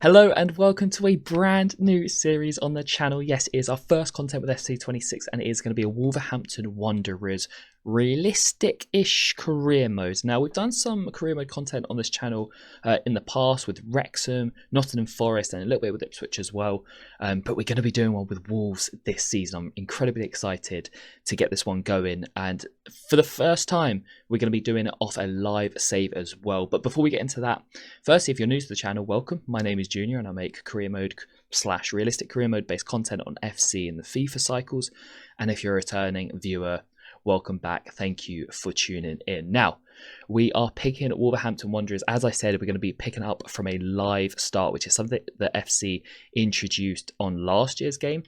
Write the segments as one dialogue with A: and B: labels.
A: Hello and welcome to a brand new series on the channel. Yes, it is our first content with FC26 and it is going to be a Wolverhampton Wanderers realistic-ish career mode. Now, we've done some career mode content on this channel in the past with Wrexham, Nottingham Forest and a little bit with Ipswich as well. But we're going to be doing one with Wolves this season. I'm incredibly excited to get this one going. And for the first time, we're going to be doing it off a live save as well. But before we get into that, firstly, if you're new to the channel, welcome. My name is Junior and I make career mode / realistic career mode based content on FC and the FIFA cycles. And if you're a returning viewer, welcome back. Thank you for tuning in. Now, we are picking Wolverhampton Wanderers. As I said, we're going to be picking up from a live start, which is something that FC introduced on last year's game.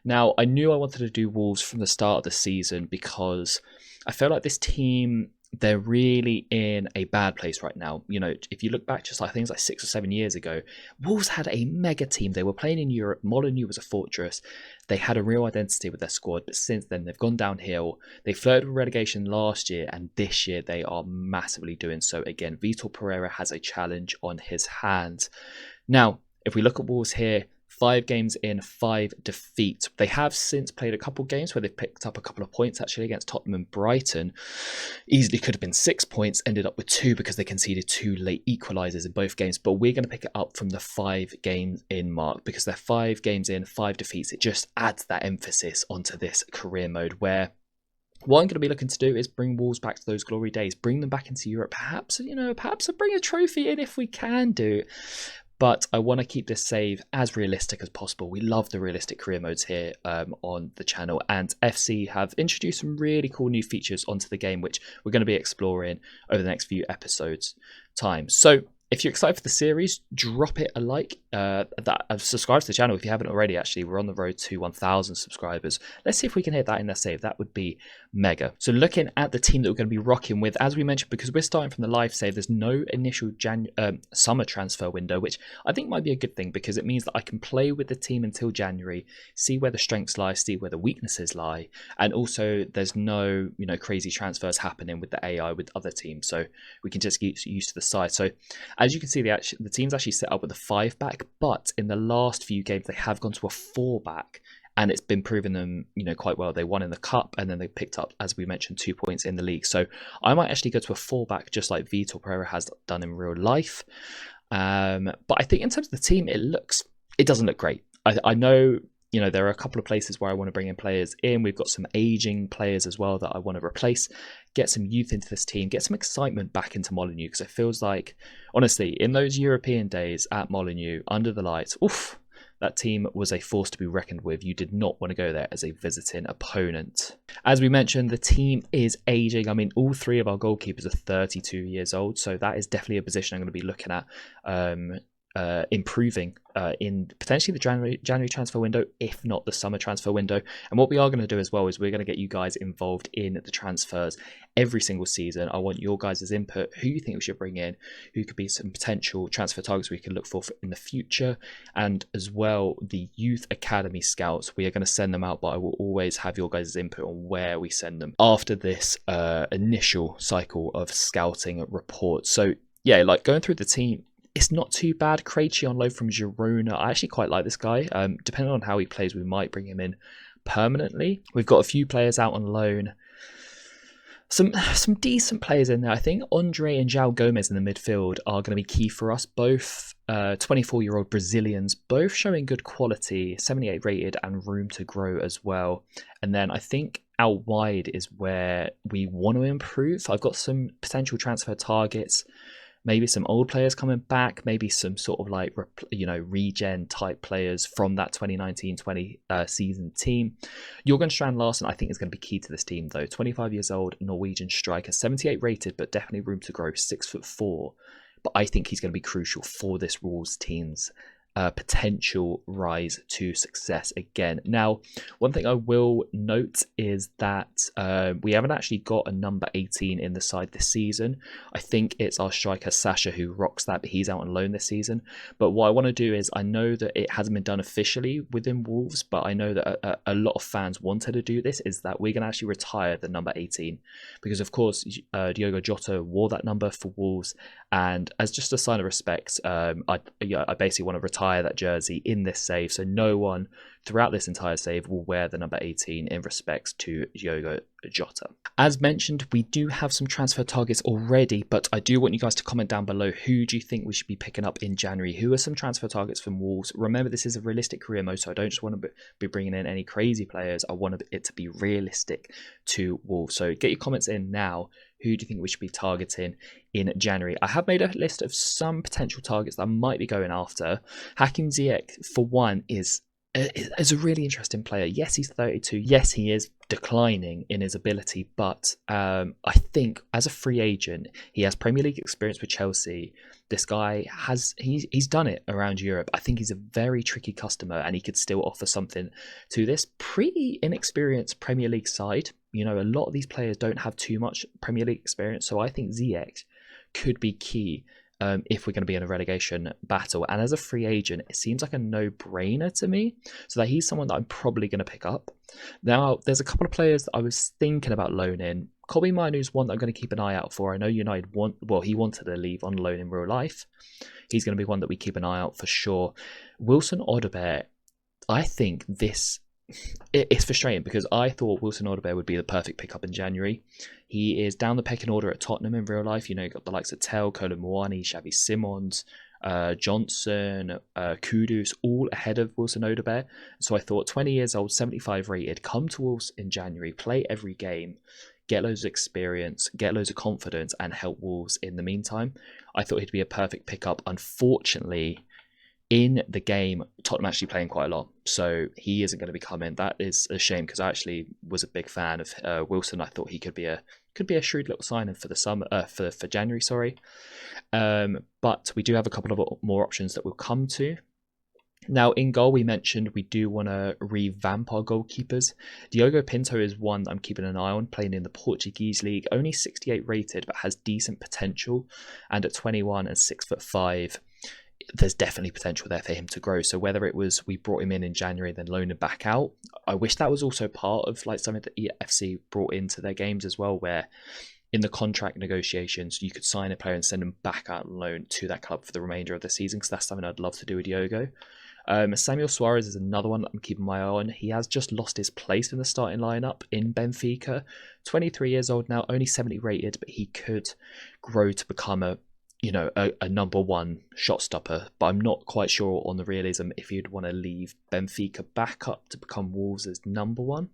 A: Now, I knew I wanted to do Wolves from the start of the season because I felt like this team, they're really in a bad place right now. You know, if you look back just like things like 6 or 7 years ago, Wolves had a mega team. They were playing in Europe. Molineux was a fortress. They had a real identity with their squad, but since then they've gone downhill. They flirted with relegation last year, and this year they are massively doing so again. Vitor Pereira has a challenge on his hands. Now, if we look at Wolves here, 5 games in, 5 defeats. They have since played a couple games where they've picked up a couple of points actually against Tottenham and Brighton. Easily could have been 6 points, ended up with 2 because they conceded 2 late equalisers in both games. But we're going to pick it up from the 5 games in mark because they're 5 games in, 5 defeats. It just adds that emphasis onto this career mode where what I'm going to be looking to do is bring Wolves back to those glory days, bring them back into Europe, perhaps bring a trophy in if we can do. But I want to keep this save as realistic as possible. We love the realistic career modes here on the channel. And FC have introduced some really cool new features onto the game, which we're going to be exploring over the next few episodes time. So if you're excited for the series, drop it a like. Subscribe to the channel if you haven't already, actually. We're on the road to 1,000 subscribers. Let's see if we can hit that in the save. That would be mega. So looking at the team that we're going to be rocking with, as we mentioned, because we're starting from the live save, there's no initial summer transfer window, which I think might be a good thing because it means that I can play with the team until January, see where the strengths lie, see where the weaknesses lie. And also there's no, crazy transfers happening with the AI with other teams. So we can just get used to the side. So as you can see, the team's actually set up with a 5-back, but in the last few games they have gone to a 4-back, and it's been proving them, quite well. They won in the cup, and then they picked up, as we mentioned, 2 points in the league. So I might actually go to a 4-back, just like Vitor Pereira has done in real life. But I think in terms of the team, it doesn't look great. I know. There are a couple of places where I want to bring in players in. We've got some aging players as well that I want to replace, get some youth into this team, get some excitement back into Molineux, because it feels like, honestly, in those European days at Molineux, under the lights, oof, that team was a force to be reckoned with. You did not want to go there as a visiting opponent. As we mentioned, the team is aging. I mean, all 3 of our goalkeepers are 32 years old, so that is definitely a position I'm going to be looking at improving in potentially the January transfer window, if not the summer transfer window. And what we are going to do as well is we're going to get you guys involved in the transfers every single season. I want your guys' input, who you think we should bring in, who could be some potential transfer targets we can look for in the future, and as well the youth academy scouts. We are going to send them out, but I will always have your guys' input on where we send them after this initial cycle of scouting reports. So yeah, like going through the team, it's not too bad. Krejci on loan from Girona. I actually quite like this guy. Depending on how he plays, we might bring him in permanently. We've got a few players out on loan. Some decent players in there. I think Andre and João Gomez in the midfield are going to be key for us. Both 24-year-old Brazilians, both showing good quality, 78 rated and room to grow as well. And then I think out wide is where we want to improve. I've got some potential transfer targets. Maybe some old players coming back, maybe some sort of like, regen type players from that 2019-20 season team. Jürgen Strand Larsen, I think, is going to be key to this team, though. 25 years old, Norwegian striker, 78 rated, but definitely room to grow, 6'4". But I think he's going to be crucial for this Wolves team's potential rise to success again. Now, one thing I will note is that we haven't actually got a number 18 in the side this season. I think it's our striker Sasha who rocks that, but he's out on loan this season. But what I want to do is, I know that it hasn't been done officially within Wolves, but I know that a lot of fans wanted to do this, is that we're going to actually retire the number 18, because of course Diogo Jota wore that number for Wolves, and as just a sign of respect, I basically want to retire retire that jersey in this save. So no one throughout this entire save will wear the number 18 in respects to Diogo Jota. As mentioned, we do have some transfer targets already, but I do want you guys to comment down below, who do you think we should be picking up in January? Who are some transfer targets from Wolves? Remember, this is a realistic career mode, so I don't just want to be bringing in any crazy players. I want it to be realistic to Wolves. So get your comments in now. Who do you think we should be targeting in January? I have made a list of some potential targets that I might be going after. Hakim Ziyech, for one, is a really interesting player. Yes, he's 32. Yes, he is declining in his ability, but I think as a free agent, he has Premier League experience with Chelsea. This guy he's done it around Europe. I think he's a very tricky customer, and he could still offer something to this pretty inexperienced Premier League side. You know, a lot of these players don't have too much Premier League experience, so I think Ziyech could be key if we're going to be in a relegation battle. And as a free agent, it seems like a no-brainer to me, so that he's someone that I'm probably going to pick up. Now, there's a couple of players that I was thinking about loaning. Kobbie Mainoo's one that I'm going to keep an eye out for. I know United he wanted to leave on loan in real life. He's going to be one that we keep an eye out for sure. Wilson Odobert, I think it's frustrating because I thought Wilson Odobert would be the perfect pickup in January. He is down the pecking order at Tottenham in real life. You know, you've got the likes of Tel, Kolo Muani, Xavi Simons, Johnson, Kudus, all ahead of Wilson Odobert. So I thought 20 years old, 75 rated, come to Wolves in January, play every game, get loads of experience, get loads of confidence, and help Wolves in the meantime. I thought he'd be a perfect pickup. Unfortunately, in the game, Tottenham actually playing quite a lot, so he isn't going to be coming. That is a shame because I actually was a big fan of Wilson. I thought he could be a shrewd little signing for the summer, for January. Sorry, but we do have a couple of more options that we'll come to. Now, in goal, we mentioned we do want to revamp our goalkeepers. Diogo Pinto is one that I'm keeping an eye on, playing in the Portuguese league, only 68 rated, but has decent potential, and at 21 and 6'5". There's definitely potential there for him to grow. So whether it was we brought him in January, then loaned him back out, I wish that was also part of like something that EFC brought into their games as well, where in the contract negotiations you could sign a player and send him back out on loan to that club for the remainder of the season, because that's something I'd love to do with Diogo. Samuel Suarez is another one that I'm keeping my eye on. He has just lost his place in the starting lineup in Benfica. 23 years old now, only 70 rated, but he could grow to become a number one shot stopper, but I'm not quite sure on the realism if you'd want to leave Benfica back up to become Wolves' number one.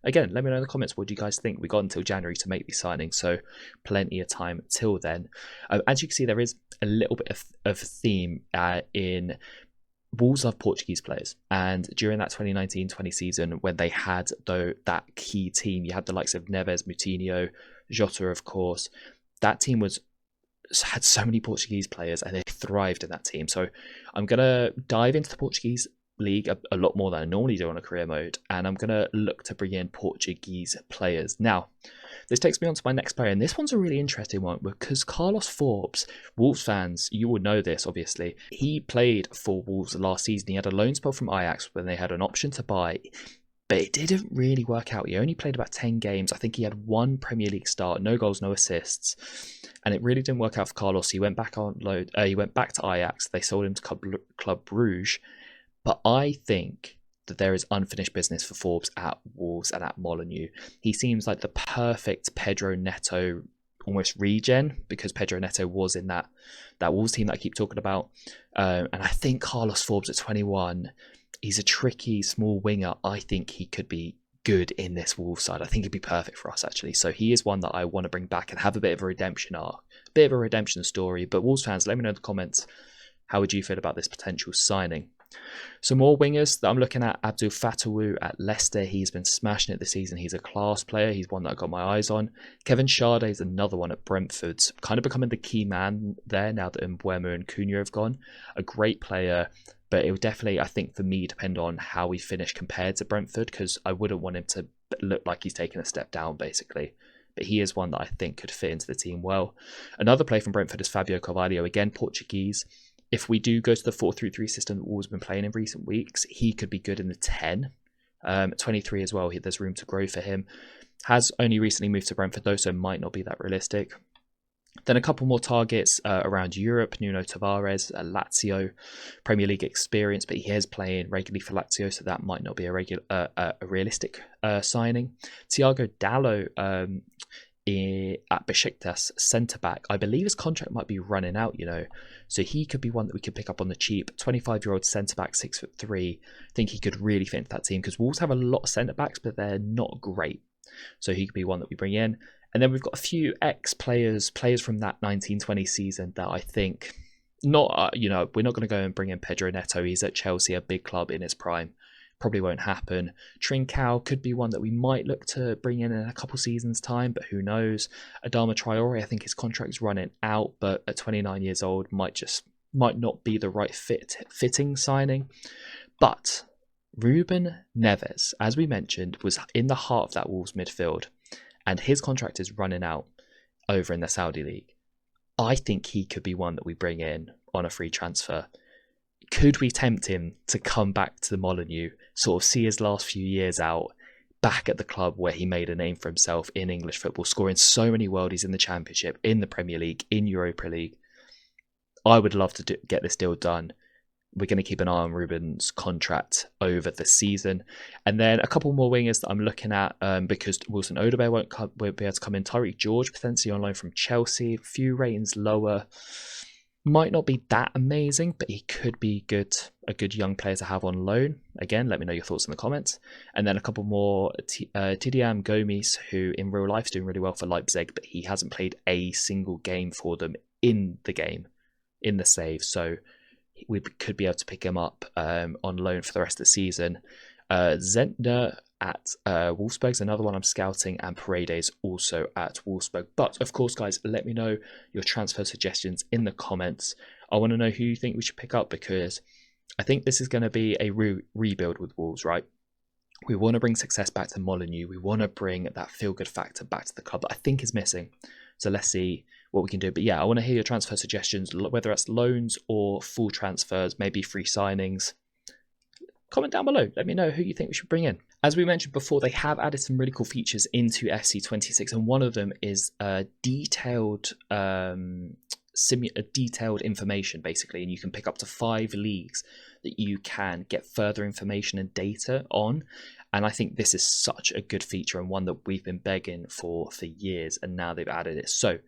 A: Again, let me know in the comments, what do you guys think? We got until January to make these signings, so plenty of time till then. As you can see, there is a little bit of theme in Wolves love Portuguese players, and during that 2019-20 season when they had that key team, you had the likes of Neves, Moutinho, Jota, of course. That team had so many Portuguese players and they thrived in that team. So I'm going to dive into the Portuguese league a lot more than I normally do on a career mode, and I'm going to look to bring in Portuguese players. Now, this takes me on to my next player, and this one's a really interesting one because Carlos Forbes, Wolves fans, you would know this obviously, he played for Wolves last season. He had a loan spell from Ajax when they had an option to buy, but it didn't really work out. He only played about 10 games. I think he had one Premier League start, no goals, no assists, and it really didn't work out for Carlos. He went back on loan. He went back to Ajax. They sold him to Club Brugge, but I think that there is unfinished business for Forbes at Wolves and at Molineux. He seems like the perfect Pedro Neto almost regen, because Pedro Neto was in that Wolves team that I keep talking about, and I think Carlos Forbes at 21. He's a tricky small winger. I think he could be good in this Wolves side. I think he'd be perfect for us, actually. So he is one that I want to bring back and have a bit of a redemption arc, a bit of a redemption story. But Wolves fans, let me know in the comments, how would you feel about this potential signing? Some more wingers that I'm looking at. Abdul Fatawu at Leicester. He's been smashing it this season. He's a class player. He's one that I got my eyes on. Kevin Schade is another one at Brentford. Kind of becoming the key man there now that Mbeumo and Cunha have gone. A great player, but it would definitely, I think, for me, depend on how we finish compared to Brentford, because I wouldn't want him to look like he's taken a step down, basically. But he is one that I think could fit into the team well. Another player from Brentford is Fabio Carvalho, again, Portuguese. If we do go to the 4-3-3 system that Wolves have been playing in recent weeks, he could be good in the 10. 23 as well, there's room to grow for him. Has only recently moved to Brentford though, so might not be that realistic. Then a couple more targets around Europe. Nuno Tavares, Lazio, Premier League experience, but he is playing regularly for Lazio, so that might not be a realistic signing. Thiago Dallo at Besiktas, centre-back. I believe his contract might be running out, so he could be one that we could pick up on the cheap. 25-year-old centre-back, 6'3". I think he could really fit into that team because Wolves have a lot of centre-backs, but they're not great. So he could be one that we bring in. And then we've got a few ex-players, players from that 1920 season that I think we're not going to go and bring in Pedro Neto. He's at Chelsea, a big club in his prime. Probably won't happen. Trincao could be one that we might look to bring in a couple seasons' time, but who knows? Adama Traore, I think his contract's running out, but at 29 years old, might not be the right fitting signing. But Ruben Neves, as we mentioned, was in the heart of that Wolves midfield, and his contract is running out over in the Saudi League. I think he could be one that we bring in on a free transfer. Could we tempt him to come back to the Molineux, sort of see his last few years out back at the club where he made a name for himself in English football, scoring so many worldies in the Championship, in the Premier League, in Europa League? I would love to get this deal done. We're going to keep an eye on Ruben's contract over the season. And then a couple more wingers that I'm looking at because Wilson Odobert won't be able to come in. Tyreek George, potentially on loan from Chelsea. A few ratings lower. Might not be that amazing, but he could be a good young player to have on loan. Again, let me know your thoughts in the comments. And then a couple more, Tidiane Gomis, who in real life is doing really well for Leipzig, but he hasn't played a single game for them in the save. So we could be able to pick him up on loan for the rest of the season. Zentner at Wolfsburg is another one I'm scouting, and Paredes also at Wolfsburg. But of course, guys, let me know your transfer suggestions in the comments. I want to know who you think we should pick up, because I think this is going to be a rebuild with Wolves, right? We want to bring success back to Molineux. We want to bring that feel-good factor back to the club that I think is missing. So let's see what we can do. But yeah, I want to hear your transfer suggestions, whether that's loans or full transfers, maybe free signings. Comment down below. Let me know who you think we should bring in. As we mentioned before, they have added some really cool features into FC26, and one of them is detailed information, basically, and you can pick up to 5 leagues that you can get further information and data on. And I think this is such a good feature, and one that we've been begging for years, and now they've added it. So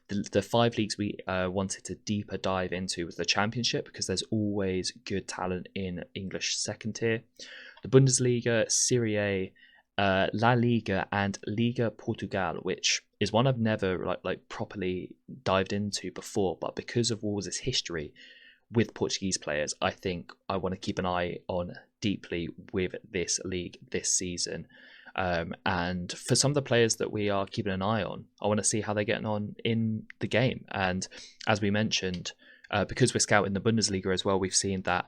A: the 5 leagues we wanted to deeper dive into was the Championship, because there's always good talent in English second tier, the Bundesliga, Serie A, La Liga, and Liga Portugal, which is one I've never like properly dived into before. But because of Wolves' history with Portuguese players, I think I want to keep an eye on deeply with this league this season. And for some of the players that we are keeping an eye on, I want to see how they're getting on in the game. And as we mentioned, because we're scouting the Bundesliga as well, we've seen that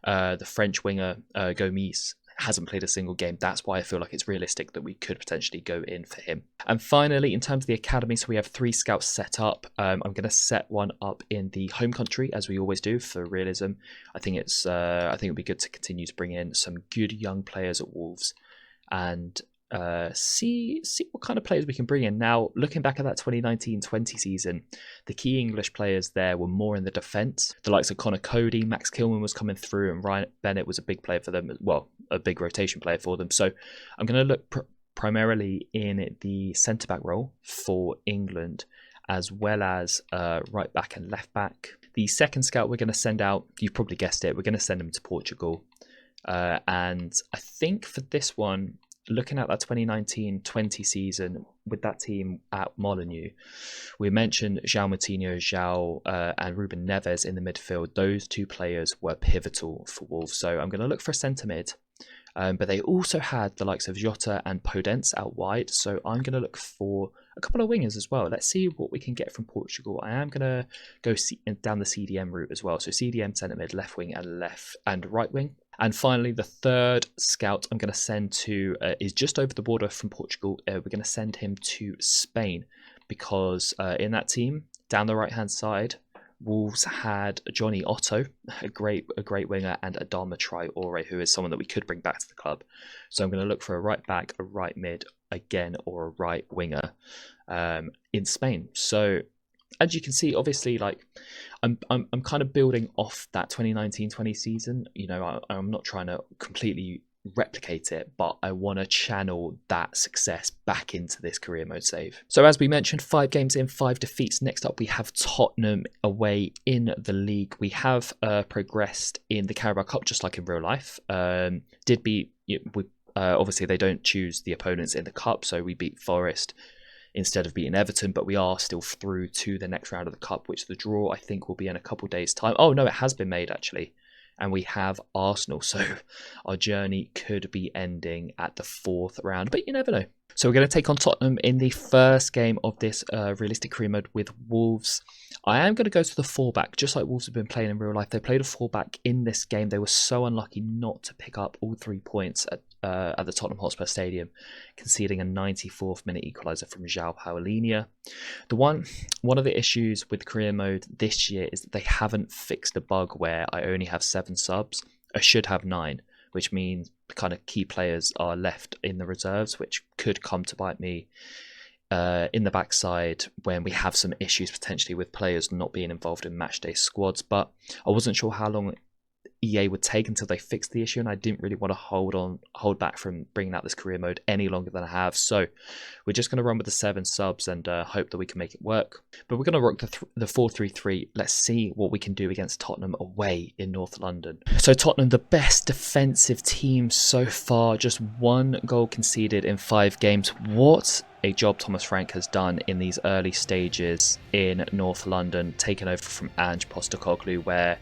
A: the French winger Gomis hasn't played a single game. That's why I feel like it's realistic that we could potentially go in for him. And finally, in terms of the academy, so we have 3 scouts set up. I'm going to set one up in the home country, as we always do, for realism. I think it'd be good to continue to bring in some good young players at Wolves, and see what kind of players we can bring in. Now, looking back at that 2019-20 season, the key English players there were more in the defence. The likes of Connor Cody, Max Kilman was coming through, and Ryan Bennett was a big player for them, well, a big rotation player for them. So I'm going to look primarily in the centre-back role for England, as well as right back and left back. The second scout we're going to send out, you've probably guessed it, we're going to send him to Portugal. And I think for this one, looking at that 2019-20 season with that team at Molineux, we mentioned João Moutinho, and Ruben Neves in the midfield. Those 2 players were pivotal for Wolves. So I'm going to look for a centre mid. But they also had the likes of Jota and Podence out wide. So I'm going to look for a couple of wingers as well. Let's see what we can get from Portugal. I am going to go down the CDM route as well. So CDM, centre mid, left wing, and right wing. And finally, the third scout I'm going to send to is just over the border from Portugal. We're going to send him to Spain, because in that team, down the right-hand side, Wolves had Johnny Otto, a great winger, and Adama Traore, who is someone that we could bring back to the club. So I'm going to look for a right back, a right mid again, or a right winger in Spain. So as you can see, obviously, like I'm kind of building off that 2019-20 season. You know, I'm not trying to completely replicate it, but I want to channel that success back into this career mode save. So as we mentioned, 5 games in, 5 defeats. Next up we have Tottenham away in the league. We have progressed in the Carabao Cup just like in real life. Did beat, obviously they don't choose the opponents in the cup, so we beat Forest instead of beating Everton, but we are still through to the next round of the cup, which the draw I think will be in a couple days time. Oh no, it has been made actually. And we have Arsenal, so our journey could be ending at the 4th round, but you never know. So we're going to take on Tottenham in the first game of this realistic career mode with Wolves. I am going to go to the fullback, just like Wolves have been playing in real life. They played a fullback in this game. They were so unlucky not to pick up all 3 points at the Tottenham Hotspur Stadium, conceding a 94th minute equaliser from João Paulinho. One of the issues with career mode this year is that they haven't fixed a bug where I only have 7 subs. I should have 9, which means kind of key players are left in the reserves, which could come to bite me in the backside when we have some issues potentially with players not being involved in matchday squads. But I wasn't sure how long EA would take until they fixed the issue, and I didn't really want to hold back from bringing out this career mode any longer than I have. So we're just going to run with the 7 subs and hope that we can make it work. But we're going to rock the 4-3-3. Let's see what we can do against Tottenham away in North London. So Tottenham, the best defensive team so far, just 1 goal conceded in 5 games. What a job Thomas Frank has done in these early stages in North London, taking over from Ange Postecoglou, where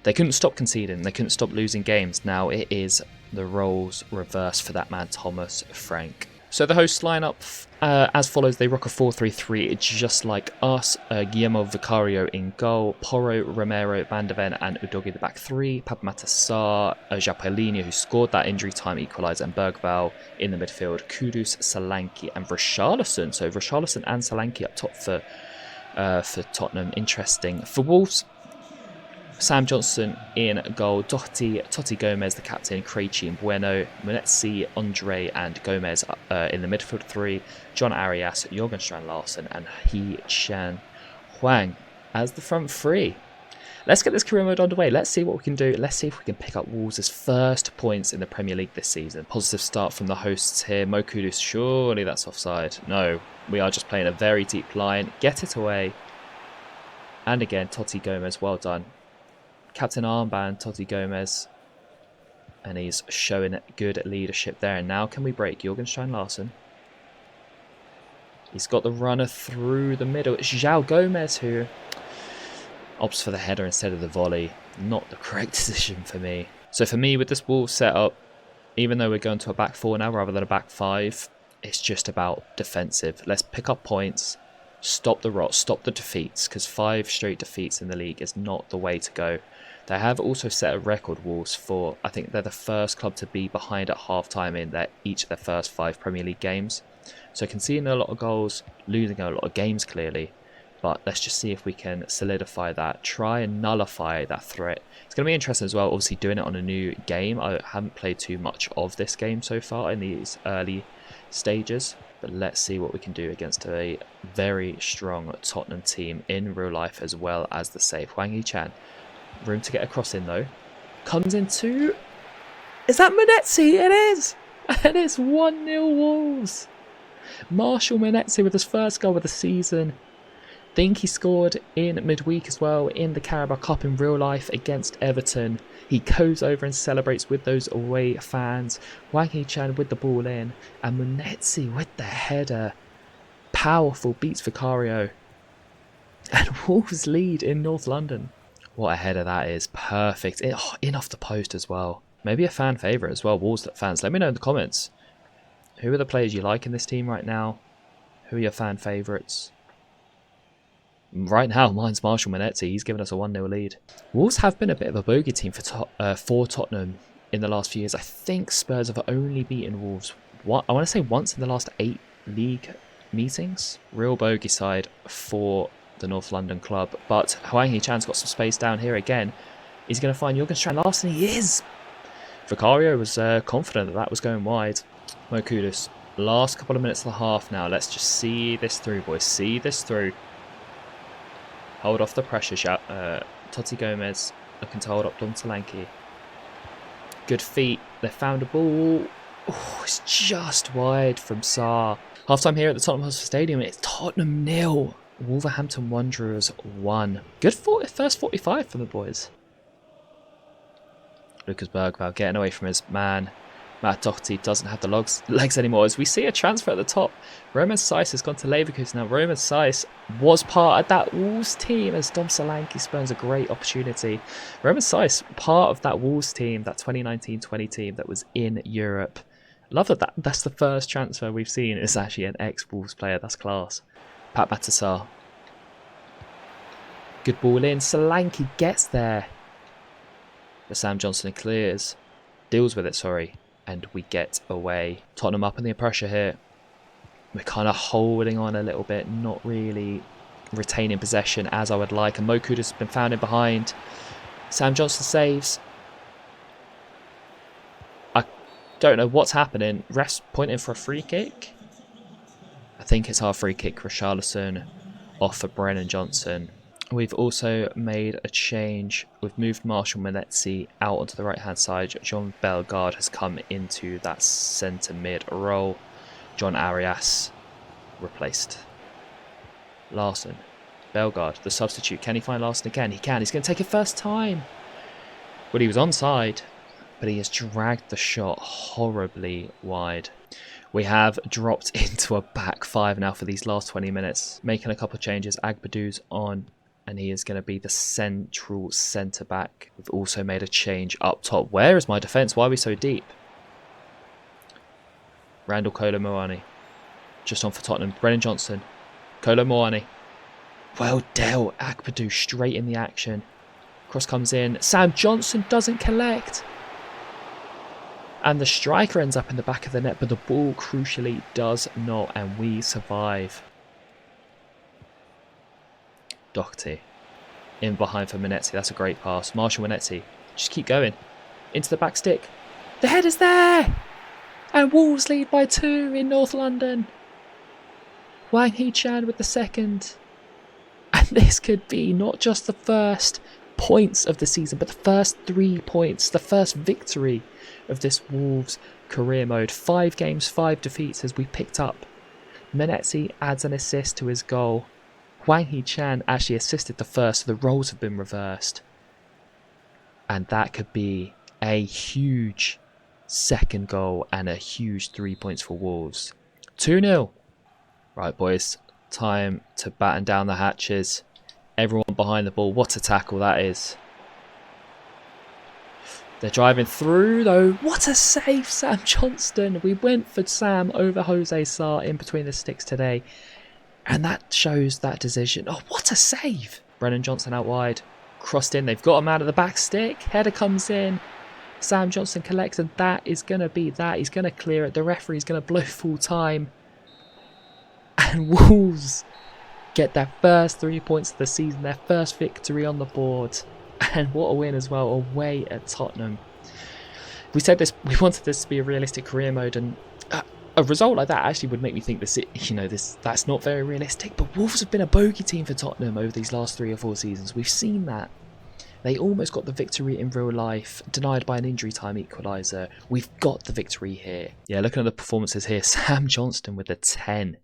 A: they couldn't stop conceding, they couldn't stop losing games. Now it is the roles reversed for that man, Thomas Frank. So the host lineup as follows. They rock a 4-3-3. It's just like us. Guillermo Vicario in goal, Porro, Romero, Van de Ven and Udogie the back 3, Papamata Sarr, João Paulinho, who scored that injury time equaliser, and Bergvall in the midfield, Kudus, Solanke and Richarlison. So Richarlison and Solanke up top for Tottenham. Interesting. For Wolves, Sam Johnson in goal, Totti Gomez, the captain, Krejci and Bueno, Munetsi, Andre and Gomez in the midfield 3, John Arias, Jorgen Strand Larsen and He Chan Huang as the front 3. Let's get this career mode underway. Let's see what we can do. Let's see if we can pick up Wolves' first points in the Premier League this season. Positive start from the hosts here. Mo Kudus, surely that's offside. No, we are just playing a very deep line. Get it away. And again, Totti Gomez, well done. Captain armband, Totti Gomez, and he's showing good leadership there. And now can we break? Jorgen Strand Larsen. He's got the runner through the middle. It's João Gomez who opts for the header instead of the volley. Not the correct decision for me. So for me, with this Wolves setup, even though we're going to a back 4 now rather than a back 5, it's just about defensive. Let's pick up points, stop the rot, stop the defeats, because 5 straight defeats in the league is not the way to go. They have also set a record, Wolves, for, I think they're the first club to be behind at half-time in each of their first 5 Premier League games. So conceding a lot of goals, losing a lot of games clearly. But let's just see if we can solidify that, try and nullify that threat. It's going to be interesting as well, obviously doing it on a new game. I haven't played too much of this game so far in these early stages. But let's see what we can do against a very strong Tottenham team in real life as well as the save. Hwang Hee-chan. Room to get a cross in though. Comes into... Is that Munetsi? It is! And it's 1-0 Wolves. Marshall Munetsi with his first goal of the season. Think he scored in midweek as well in the Carabao Cup in real life against Everton. He goes over and celebrates with those away fans. Hwang Hee-chan with the ball in. And Munetsi with the header. Powerful, beats Vicario. And Wolves lead in North London. What a header that is. Perfect. In off the post as well. Maybe a fan favourite as well. Wolves fans, let me know in the comments. Who are the players you like in this team right now? Who are your fan favourites? Right now, mine's Marshall Munetsi. He's given us a 1-0 lead. Wolves have been a bit of a bogey team for Tottenham in the last few years. I think Spurs have only beaten Wolves, I want to say once in the last 8 league meetings. Real bogey side for the North London club. But Hwang Hee-chan's got some space down here again. Is he going to find Jorgen Strand Larsen? He is! Vicario was confident that was going wide. Mo Kudus. Last couple of minutes of the half now. Let's just see this through, boys. See this through. Hold off the pressure shot. Totti Gomez looking to hold up Dom Solanke. Good feet. They found a ball. Oh, it's just wide from Sarr. Half-time here at the Tottenham Hotspur Stadium. It's Tottenham 0. Wolverhampton Wanderers 1. Good first 45 from the boys. Lucas Bergvall getting away from his man. Matt Doherty doesn't have the legs anymore as we see a transfer at the top. Roman Saiss has gone to Leverkusen. Now Roman Saiss was part of that Wolves team as Dom Solanke spurns a great opportunity. Roman Saiss, part of that Wolves team, that 2019-20 team that was in Europe. Love that's the first transfer we've seen. It's actually an ex-Wolves player. That's class. Pat Matasar. Good ball in. Solanke gets there. But Sam Johnson clears. Deals with it, sorry. And we get away. Tottenham up in the pressure here. We're kind of holding on a little bit. Not really retaining possession as I would like. And Mokuda has been found in behind. Sam Johnson saves. I don't know what's happening. Ref's pointing for a free kick. I think it's our free kick. Richarlison off for Brennan Johnson. We've also made a change. We've moved Marshall Manetzi out onto the right hand side. John Bellegarde has come into that centre mid role. John Arias replaced Larson. Bellegarde, the substitute. Can he find Larson again? He can. He's going to take it first time. Well, he was onside, but he has dragged the shot horribly wide. We have dropped into a back five now for these last 20 minutes. Making a couple of changes. Agbadou's on, and he is going to be the central centre back. We've also made a change up top. Where is my defence? Why are we so deep? Randall Kolo Muani. Just on for Tottenham. Brennan Johnson. Kolo Muani. Well dealt. Agbadou straight in the action. Cross comes in. Sam Johnson doesn't collect. And the striker ends up in the back of the net, but the ball crucially does not, and we survive. Doherty in behind for Manetzi. That's a great pass. Marshall Manetzi. Just keep going. Into the back stick. The head is there! And Wolves lead by 2 in North London. Wang Hee-chan with the second. And this could be not just the first points of the season, but the first 3 points, the first victory of this Wolves career mode. 5 games, 5 defeats as we picked up. Manetzi adds an assist to his goal. Wang Hee-chan actually assisted the first, so the roles have been reversed. And that could be a huge second goal and a huge 3 points for Wolves. 2-0. Right, boys, time to batten down the hatches. Everyone behind the ball. What a tackle that is. They're driving through though. What a save, Sam Johnston. We went for Sam over Jose Sarr in between the sticks today. And that shows that decision. Oh, what a save. Brennan Johnson out wide. Crossed in. They've got him out of the back stick. Header comes in. Sam Johnson collects, and that is going to be that. He's going to clear it. The referee's going to blow full time. And Wolves get their first 3 points of the season. Their first victory on the board. And what a win as well, away at Tottenham. We said this. We wanted this to be a realistic career mode, and a result like that actually would make me think that's not very realistic. But Wolves have been a bogey team for Tottenham over these last 3 or 4 seasons. We've seen that. They almost got the victory in real life, denied by an injury time equaliser. We've got the victory here. Yeah, looking at the performances here, Sam Johnston with a 10.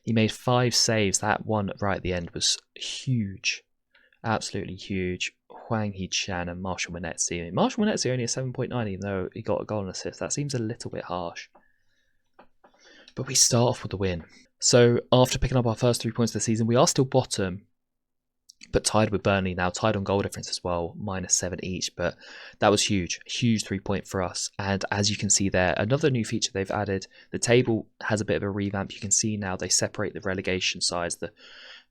A: He made 5 saves. That one right at the end was huge. Absolutely huge. Hwang Hee-chan and Marshall Manetzi. Marshall Manetzi only a 7.9 even though he got a goal and assist. That seems a little bit harsh. But we start off with the win. So after picking up our first 3 points of the season, we are still bottom, but tied with Burnley now, tied on goal difference as well, -7 each. But that was huge, huge 3 point for us. And as you can see there, another new feature they've added. The table has a bit of a revamp. You can see now they separate the relegation sides,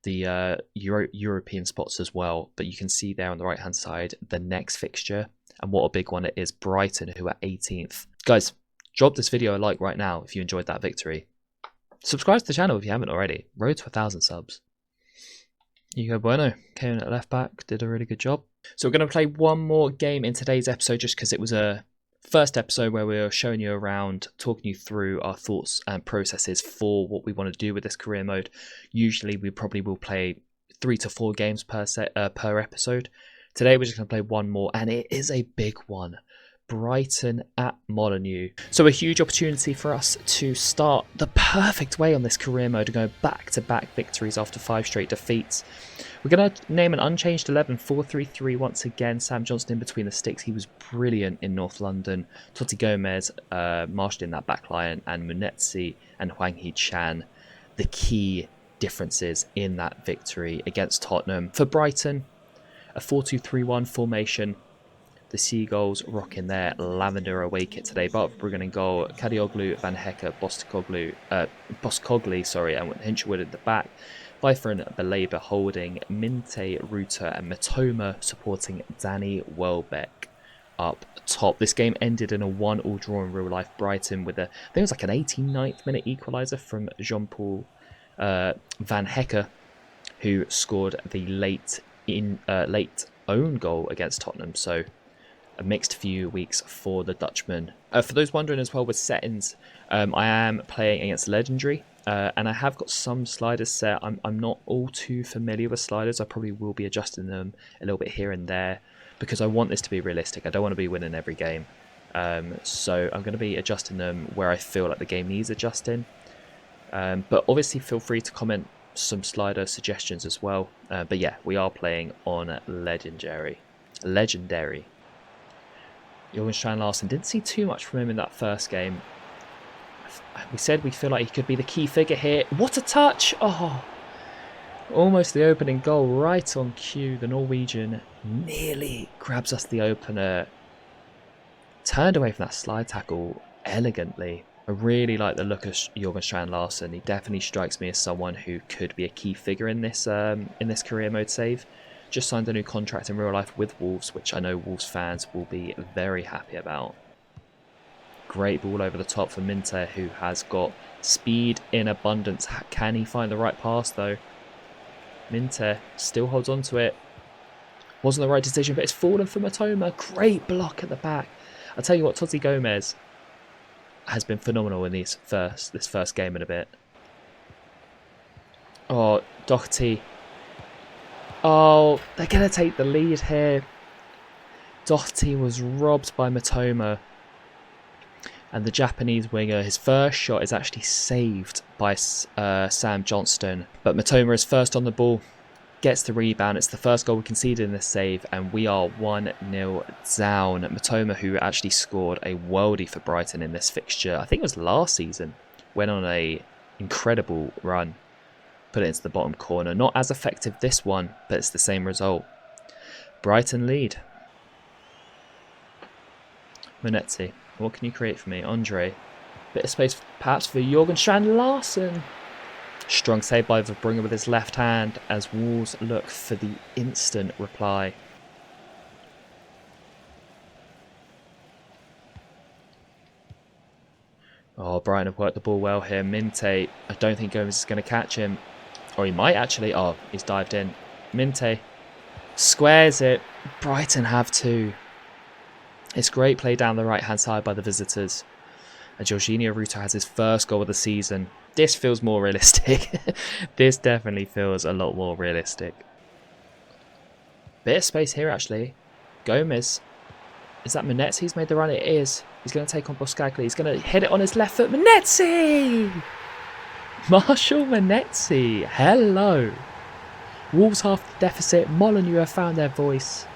A: the European spots as well. But you can see there on the right hand side the next fixture, and what a big one it is. Brighton, who are 18th. Guys, drop this video a like right now if you enjoyed that victory. Subscribe to the channel if you haven't already. Road to 1,000 subs. Hugo Bueno came in at left back, did a really good job. So we're going to play one more game in today's episode just because it was a first episode where we were showing you around, talking you through our thoughts and processes for what we want to do with this career mode. Usually we probably will play 3 to 4 games per episode. Today we're just going to play one more, and it is a big one. Brighton at Molineux. So a huge opportunity for us to start the perfect way on this career mode and go back-to-back victories after 5 straight defeats. We're going to name an unchanged 11, 4-3-3 once again. Sam Johnson in between the sticks. He was brilliant in North London. Totti Gomez marshaled in that back line, and Munetsi and Hwang Hee-chan, the key differences in that victory against Tottenham. For Brighton, a 4-2-3-1 formation. The Seagulls rocking their lavender away kit today. Bart Bruggen in goal, Kadioglu, Van Hecke, Boskoglu, and Hinchwood at the back. Pfeiffer and Belabor holding, Minte, Ruter and Matoma supporting Danny Welbeck up top. This game ended in a 1-1 draw in real life. Brighton with I think it was like an 89th minute equaliser from Jean-Paul Van Hecke, who scored the late own goal against Tottenham. So a mixed few weeks for the Dutchman. For those wondering as well with settings, I am playing against Legendary, and I have got some sliders set. I'm not all too familiar with sliders. I probably will be adjusting them a little bit here and there because I want this to be realistic. I don't want to be winning every game. So I'm going to be adjusting them where I feel like the game needs adjusting. But obviously feel free to comment some slider suggestions as well. But yeah, we are playing on Legendary. Jorgenstein Larsen, didn't see too much from him in that first game. We said we feel like he could be the key figure here. What a touch! Oh, almost the opening goal right on cue. The Norwegian nearly grabs us the opener. Turned away from that slide tackle elegantly. I really like the look of Jorgenstein Larsen. He definitely strikes me as someone who could be a key figure in this career mode save. Just signed a new contract in real life with Wolves, which I know Wolves fans will be very happy about. Great ball over the top for Minte, who has got speed in abundance. Can he find the right pass though? Minte still holds on to it. Wasn't the right decision, but it's fallen for Matoma. Great block at the back. I'll tell you what, Totti Gomez has been phenomenal in this first game in a bit. Oh, Doherty. Oh, they're going to take the lead here. Doherty was robbed by Matoma. And the Japanese winger, his first shot is actually saved by Sam Johnston. But Matoma is first on the ball, gets the rebound. It's the first goal we conceded in this save, and we are 1-0 down. Matoma, who actually scored a worldie for Brighton in this fixture, I think it was last season, went on a incredible run. Put it into the bottom corner. Not as effective this one, but it's the same result. Brighton lead. Munetsi, what can you create for me? Andre. Bit of space perhaps for Jorgenstein Larsen. Strong save by Verbrugge with his left hand as Wolves look for the instant reply. Oh, Brighton have worked the ball well here. Minte, I don't think Gomez is going to catch him. Or he might actually. Oh, he's dived in. Minte squares it. Brighton have two. It's great play down the right-hand side by the visitors. And Jorginho Ruto has his first goal of the season. This feels more realistic. This definitely feels a lot more realistic. Bit of space here, actually. Gomez. Is that Munetsi? He's made the run. It is. He's going to take on Boskagli. He's going to hit it on his left foot. Munetsi! Marshall Munetsi. Hello. Wolves half the deficit. Molineux have found their voice.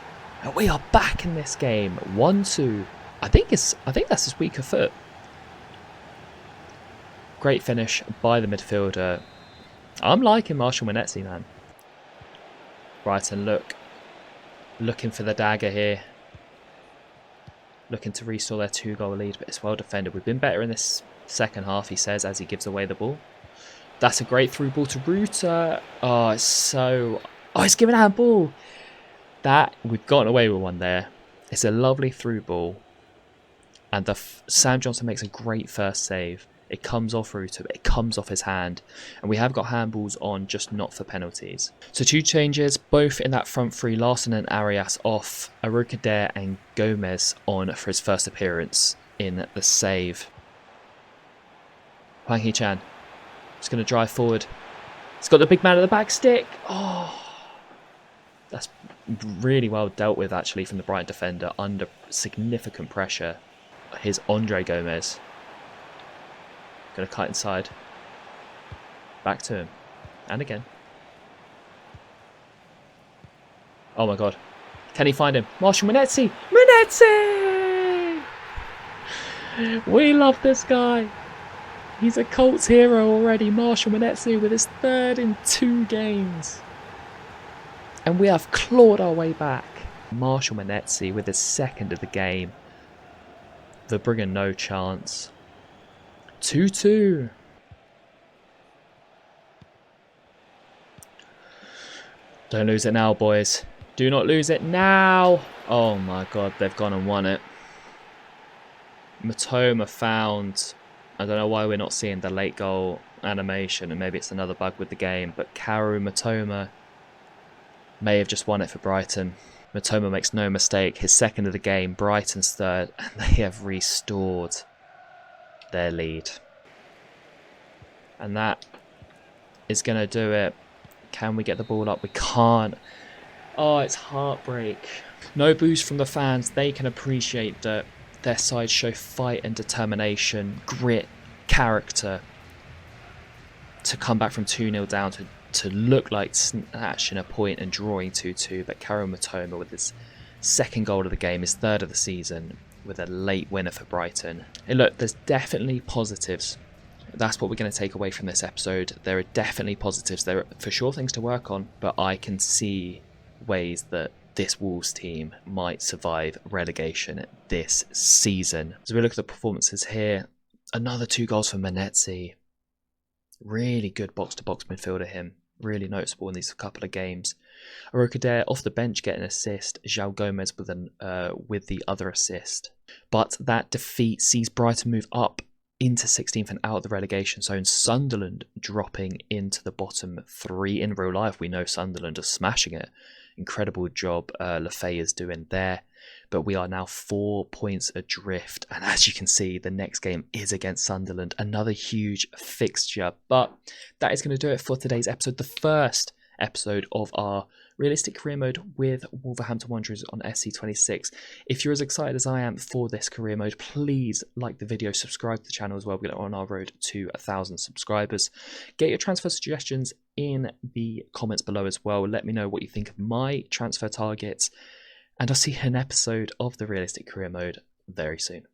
A: And we are back in this game. 1-2. I think that's his weaker foot. Great finish by the midfielder. I'm liking Marshall Munetsi, man. Brighton looking for the dagger here. Looking to restore their 2-goal lead, but it's well defended. We've been better in this second half, he says, as he gives away the ball. That's a great through ball to Ruter. Oh, it's given a handball. We've gotten away with one there. It's a lovely through ball. And Sam Johnson makes a great first save. It comes off Ruter, but it comes off his hand. And we have got handballs on, just not for penalties. So 2 changes, both in that front three. Larsen and Arias off. Arukadere and Gomez on for his first appearance in the save. Hwang Hee-chan is going to drive forward. He's got the big man at the back stick. Oh, That's really well dealt with, actually, from the Brighton defender under significant pressure. Here's Andre Gomez. Going to cut inside. Back to him. And again. Oh my god. Can he find him? Marshall Manetzi! Manetzi! We love this guy. He's a Colts hero already. Marshall Manetzi with his 3rd in 2 games. And we have clawed our way back. Marshall Manetzi with his 2nd of the game. The Brigham no chance. 2-2. Don't lose it now, boys. Do not lose it now. Oh my god, they've gone and won it. Matoma found... I don't know why we're not seeing the late goal animation, and maybe it's another bug with the game, but Kaoru Matoma may have just won it for Brighton. Matoma makes no mistake. His 2nd of the game, Brighton's 3rd, and they have restored their lead. And that is going to do it. Can we get the ball up? We can't. Oh, it's heartbreak. No boost from the fans. They can appreciate that their side show fight and determination, grit, character to come back from 2-0 down to look like snatching a point and drawing 2-2. But Kaoru Matoma with his 2nd goal of the game, his 3rd of the season, with a late winner for Brighton. And look, there's definitely positives. That's what we're going to take away from this episode. There are definitely positives. There are for sure things to work on, but I can see ways that this Wolves team might survive relegation this season. As we look at the performances here, another 2 goals for Manetzi. Really good box-to-box midfielder him. Really noticeable in these couple of games. Arokadere off the bench getting an assist. João Gomez with the other assist. But that defeat sees Brighton move up into 16th and out of the relegation zone. Sunderland dropping into the bottom 3 in real life. We know Sunderland are smashing it. Incredible job Lefay is doing there. But we are now 4 points adrift. And as you can see, the next game is against Sunderland. Another huge fixture. But that is going to do it for today's episode. The first episode of our realistic career mode with Wolverhampton Wanderers on FC26. If you're as excited as I am for this career mode, please like the video, subscribe to the channel as well. We're on our road to 1,000 subscribers. Get your transfer suggestions in the comments below as well. Let me know what you think of my transfer targets, and I'll see you in an episode of the realistic career mode very soon.